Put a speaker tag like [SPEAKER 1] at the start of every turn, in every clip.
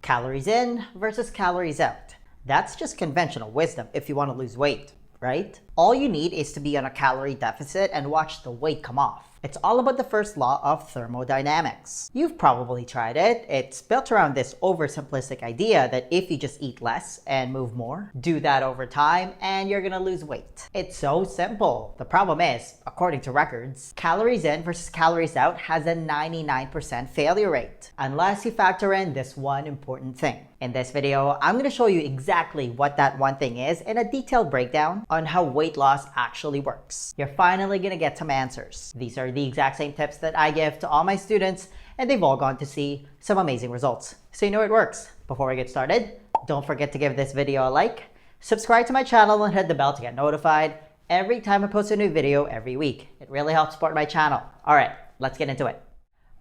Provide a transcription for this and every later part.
[SPEAKER 1] Calories in versus calories out. That's just conventional wisdom if you want to lose weight, right? All you need is to be on a calorie deficit and watch the weight come off. It's all about the first law of thermodynamics. You've probably tried it. It's built around this oversimplistic idea that if you just eat less and move more, do that over time, and you're gonna lose weight. It's so simple. The problem is, according to records, calories in versus calories out has a 99% failure rate, unless you factor in this one important thing. In this video, I'm going to show you exactly what that one thing is in a detailed breakdown on how weight loss actually works. You're finally going to get some answers. These are the exact same tips that I give to all my students, and they've all gone to see some amazing results. So you know it works. Before we get started, don't forget to give this video a like, subscribe to my channel, and hit the bell to get notified every time I post a new video every week. It really helps support my channel. All right, let's get into it.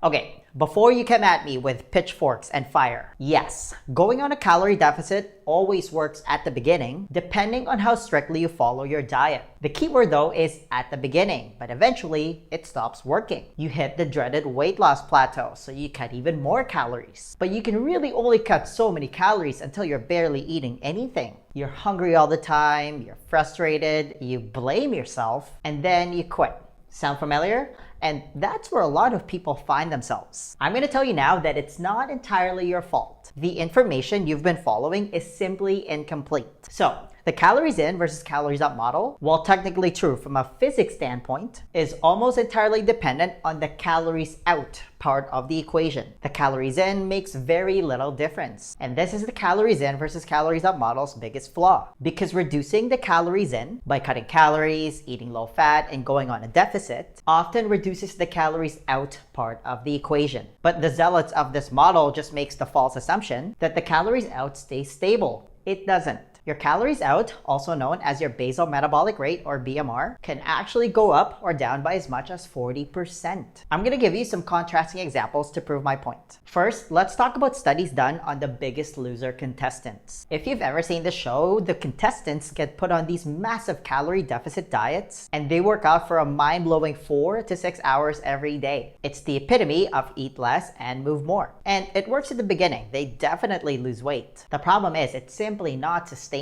[SPEAKER 1] Okay, before you come at me with pitchforks and fire, yes, going on a calorie deficit always works at the beginning, depending on how strictly you follow your diet. The key word though is at the beginning, but eventually it stops working. You hit the dreaded weight loss plateau, so you cut even more calories. But you can really only cut so many calories until you're barely eating anything. You're hungry all the time, you're frustrated, you blame yourself, and then you quit. Sound familiar? And that's where a lot of people find themselves. I'm going to tell you now that it's not entirely your fault. The information you've been following is simply incomplete. So, the calories in versus calories out model, while technically true from a physics standpoint, is almost entirely dependent on the calories out part of the equation. The calories in makes very little difference. And this is the calories in versus calories out model's biggest flaw. Because reducing the calories in by cutting calories, eating low fat, and going on a deficit often reduces the calories out part of the equation. But the zealots of this model just makes the false assumption that the calories out stay stable. It doesn't. Your calories out, also known as your basal metabolic rate or BMR, can actually go up or down by as much as 40%. I'm going to give you some contrasting examples to prove my point. First, let's talk about studies done on the Biggest Loser contestants. If you've ever seen the show, the contestants get put on these massive calorie deficit diets, and they work out for a mind-blowing 4 to 6 hours every day. It's the epitome of eat less and move more. And it works at the beginning. They definitely lose weight. The problem is it's simply not sustainable.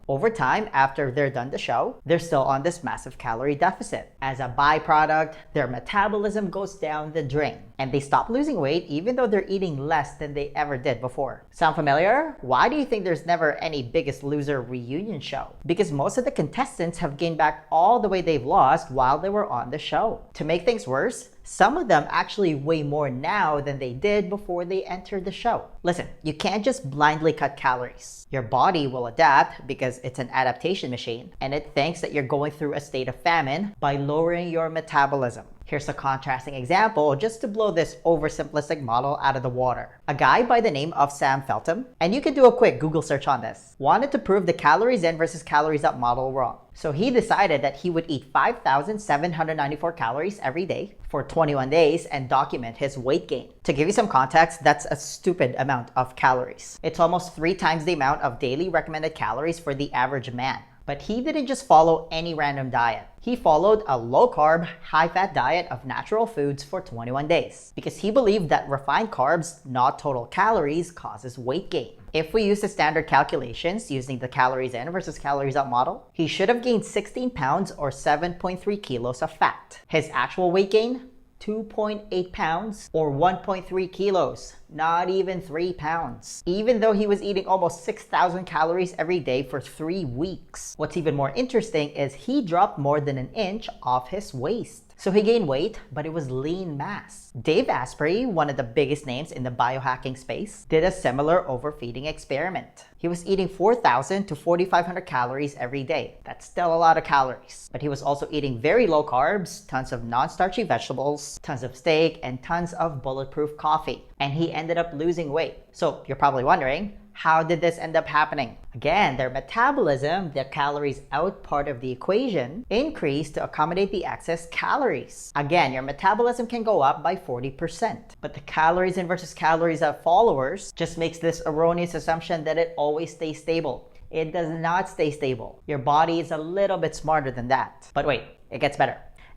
[SPEAKER 1] Over time, after they're done the show, they're still on this massive calorie deficit. As a byproduct, their metabolism goes down the drain, and they stop losing weight even though they're eating less than they ever did before. Sound familiar? Why do you think there's never any Biggest Loser reunion show? Because most of the contestants have gained back all the weight they've lost while they were on the show. To make things worse, some of them actually weigh more now than they did before they entered the show. Listen, you can't just blindly cut calories. Your body will adapt because it's an adaptation machine, and it thinks that you're going through a state of famine by lowering your metabolism. Here's a contrasting example just to blow this oversimplistic model out of the water. A guy by the name of Sam Feltham, and you can do a quick Google search on this, wanted to prove the calories in versus calories out model wrong. So he decided that he would eat 5,794 calories every day for 21 days and document his weight gain. To give you some context, that's a stupid amount of calories. It's almost 3 times the amount of daily recommended calories for the average man. But he didn't just follow any random diet. He followed a low-carb, high-fat diet of natural foods for 21 days because he believed that refined carbs, not total calories, causes weight gain. If we use the standard calculations using the calories in versus calories out model, he should have gained 16 pounds or 7.3 kilos of fat. His actual weight gain? 2.8 pounds or 1.3 kilos, not even 3 pounds, even though he was eating almost 6,000 calories every day for 3 weeks. What's even more interesting is he dropped more than an inch off his waist. So he gained weight, but it was lean mass. Dave Asprey, one of the biggest names in the biohacking space, did a similar overfeeding experiment. He was eating 4,000 to 4,500 calories every day. That's still a lot of calories. But he was also eating very low carbs, tons of non-starchy vegetables, tons of steak, and tons of bulletproof coffee. And he ended up losing weight. So you're probably wondering, how did this end up happening? Again, their metabolism, the calories out part of the equation, increased to accommodate the excess calories. Again, your metabolism can go up by 40%. But the calories in versus calories out followers just makes this erroneous assumption that it always stays stable. It does not stay stable. Your body is a little bit smarter than that. But wait, it gets better.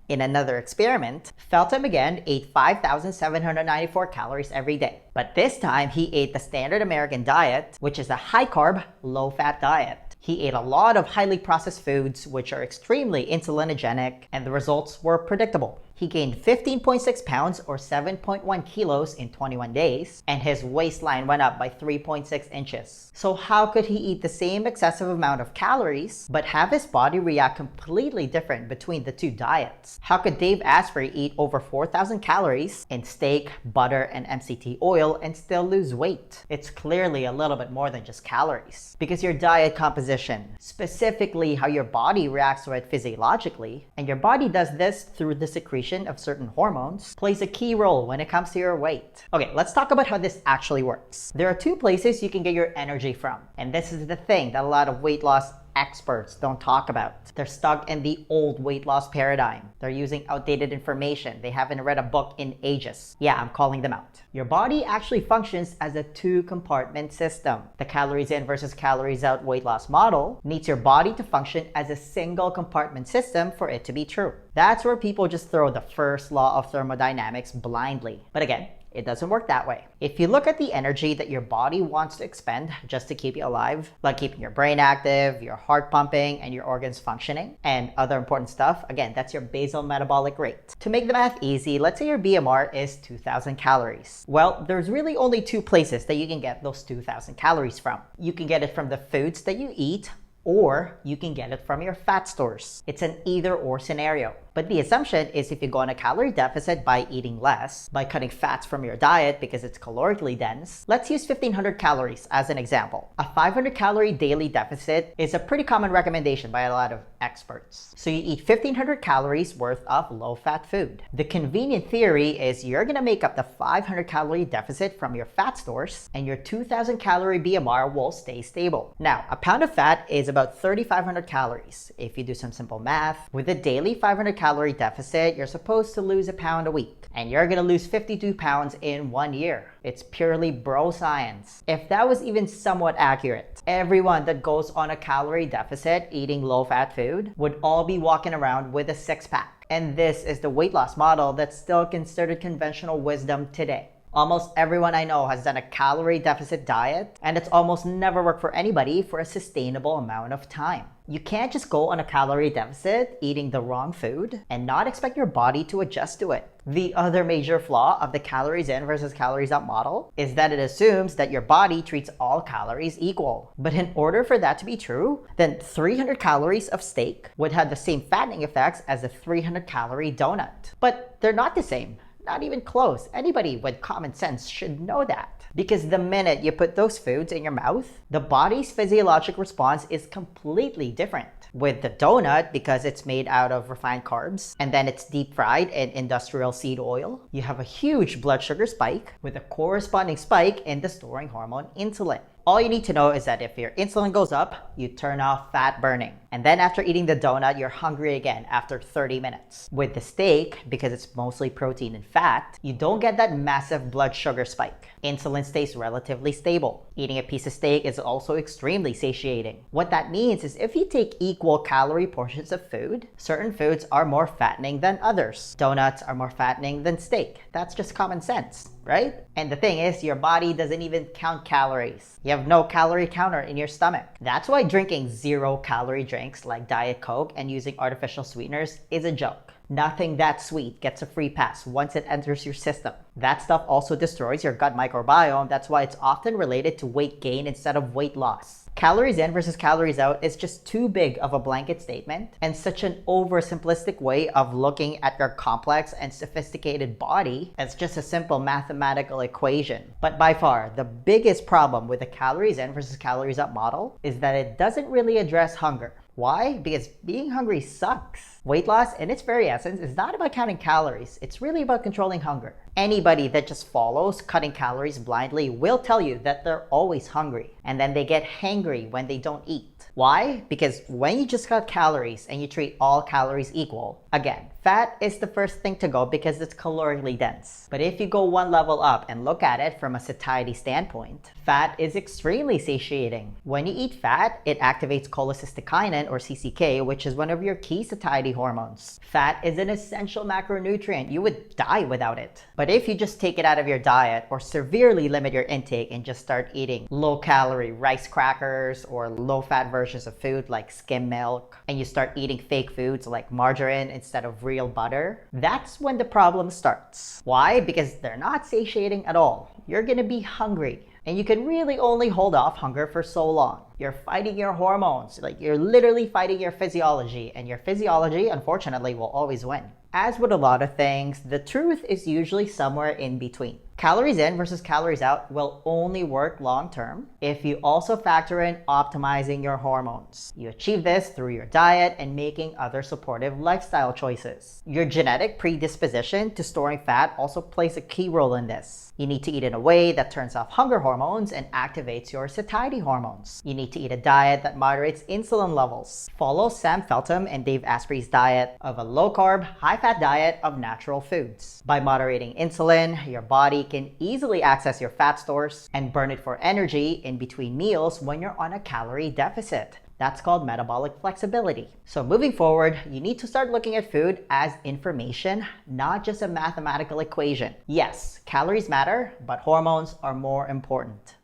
[SPEAKER 1] In another experiment, Feltham again ate 5,794 calories every day. But this time, he ate the standard American diet, which is a high-carb, low-fat diet. He ate a lot of highly processed foods, which are extremely insulinogenic, and the results were predictable. He gained 15.6 pounds or 7.1 kilos in 21 days, and his waistline went up by 3.6 inches. So how could he eat the same excessive amount of calories, but have his body react completely different between the two diets? How could Dave Asprey eat over 4,000 calories in steak, butter, and MCT oil and still lose weight? It's clearly a little bit more than just calories, because your diet composition, specifically how your body reacts to it physiologically, and your body does this through the secretion of certain hormones, plays a key role when it comes to your weight. Okay, let's talk about how this actually works. There are two places you can get your energy from, and this is the thing that a lot of weight loss experts don't talk about. They're stuck in the old weight loss paradigm. They're using outdated information. They haven't read a book in ages. Yeah, I'm calling them out. Your body actually functions as a two-compartment system. The calories in versus calories out weight loss model needs your body to function as a single compartment system for it to be true. That's where people just throw the first law of thermodynamics blindly. But again, it doesn't work that way. If you look at the energy that your body wants to expend just to keep you alive, like keeping your brain active, your heart pumping, and your organs functioning, and other important stuff, again, that's your basal metabolic rate. To make the math easy, let's say your BMR is 2,000 calories. Well, there's really only two places that you can get those 2,000 calories from. You can get it from the foods that you eat, or you can get it from your fat stores. It's an either-or scenario. But the assumption is if you go on a calorie deficit by eating less, by cutting fats from your diet because it's calorically dense, let's use 1,500 calories as an example. A 500 calorie daily deficit is a pretty common recommendation by a lot of experts. So you eat 1,500 calories worth of low-fat food. The convenient theory is you're gonna make up the 500 calorie deficit from your fat stores, and your 2,000 calorie BMR will stay stable. Now, a pound of fat is about 3,500 calories. If you do some simple math, with a daily 500 calorie deficit, you're supposed to lose a pound a week, and you're gonna lose 52 pounds in 1 year. It's purely bro science. If that was even somewhat accurate, everyone that goes on a calorie deficit eating low-fat food would all be walking around with a six-pack. And this is the weight loss model that's still considered conventional wisdom today. Almost everyone I know has done a calorie deficit diet, and it's almost never worked for anybody for a sustainable amount of time. You can't just go on a calorie deficit eating the wrong food and not expect your body to adjust to it. The other major flaw of the calories in versus calories out model is that it assumes that your body treats all calories equal. But in order for that to be true, then 300 calories of steak would have the same fattening effects as a 300 calorie donut. But they're not the same. Not even close. Anybody with common sense should know that. Because the minute you put those foods in your mouth, the body's physiologic response is completely different. With the donut, because it's made out of refined carbs, and then it's deep fried in industrial seed oil, you have a huge blood sugar spike with a corresponding spike in the storing hormone insulin. All you need to know is that if your insulin goes up, you turn off fat burning. And then after eating the donut, you're hungry again after 30 minutes. With the steak, because it's mostly protein and fat, you don't get that massive blood sugar spike. Insulin stays relatively stable. Eating a piece of steak is also extremely satiating. What that means is if you take equal calorie portions of food, certain foods are more fattening than others. Donuts are more fattening than steak. That's just common sense, right? And the thing is, your body doesn't even count calories. You have no calorie counter in your stomach. That's why drinking zero-calorie drinks like Diet Coke and using artificial sweeteners is a joke. Nothing that sweet gets a free pass once it enters your system. That stuff also destroys your gut microbiome. That's why it's often related to weight gain instead of weight loss. Calories in versus calories out is just too big of a blanket statement and such an oversimplistic way of looking at your complex and sophisticated body as just a simple mathematical equation. But by far, the biggest problem with the calories in versus calories out model is that it doesn't really address hunger. Why? Because being hungry sucks. Weight loss, in its very essence, is not about counting calories. It's really about controlling hunger. Anybody that just follows cutting calories blindly will tell you that they're always hungry, and then they get hangry when they don't eat. Why? Because when you just cut calories and you treat all calories equal, again, fat is the first thing to go because it's calorically dense. But if you go one level up and look at it from a satiety standpoint, fat is extremely satiating. When you eat fat, it activates cholecystokinin or CCK, which is one of your key satiety hormones. Fat is an essential macronutrient. You would die without it. But if you just take it out of your diet or severely limit your intake and just start eating low-calorie rice crackers or low-fat versions of food like skim milk, and you start eating fake foods like margarine instead of real butter, that's when the problem starts. Why? Because they're not satiating at all. You're gonna be hungry. And you can really only hold off hunger for so long. You're fighting your hormones, like you're literally fighting your physiology, and your physiology, unfortunately, will always win. As with a lot of things, the truth is usually somewhere in between. Calories in versus calories out will only work long term if you also factor in optimizing your hormones. You achieve this through your diet and making other supportive lifestyle choices. Your genetic predisposition to storing fat also plays a key role in this. You need to eat in a way that turns off hunger hormones and activates your satiety hormones. You need to eat a diet that moderates insulin levels. Follow Sam Feltham and Dave Asprey's diet of a low-carb, high-fat diet of natural foods. By moderating insulin, your body can easily access your fat stores and burn it for energy in between meals when you're on a calorie deficit. That's called metabolic flexibility. So moving forward, you need to start looking at food as information, not just a mathematical equation. Yes, calories matter, but hormones are more important.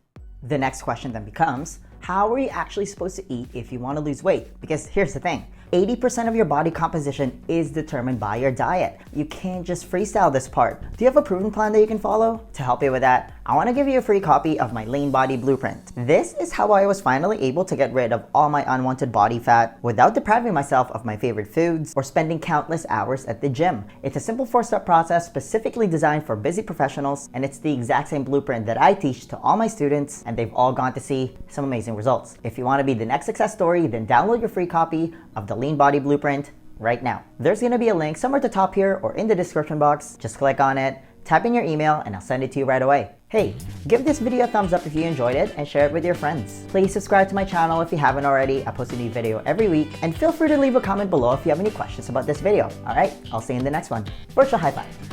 [SPEAKER 1] The next question then becomes, how are you actually supposed to eat if you want to lose weight? Because here's the thing, 80% of your body composition is determined by your diet. You can't just freestyle this part. Do you have a proven plan that you can follow? To help you with that, I want to give you a free copy of my Lean Body Blueprint. This is how I was finally able to get rid of all my unwanted body fat without depriving myself of my favorite foods or spending countless hours at the gym. It's a simple 4-step process specifically designed for busy professionals, and it's the exact same blueprint that I teach to all my students, and they've all gone to see some amazing results. If you want to be the next success story, then download your free copy of the Lean Body Blueprint right now. There's going to be a link somewhere at the top here or in the description box. Just click on it, type in your email, and I'll send it to you right away. Hey, give this video a thumbs up if you enjoyed it and share it with your friends. Please subscribe to my channel if you haven't already. I post a new video every week, and feel free to leave a comment below if you have any questions about this video. Alright, I'll see you in the next one. Virtual high five.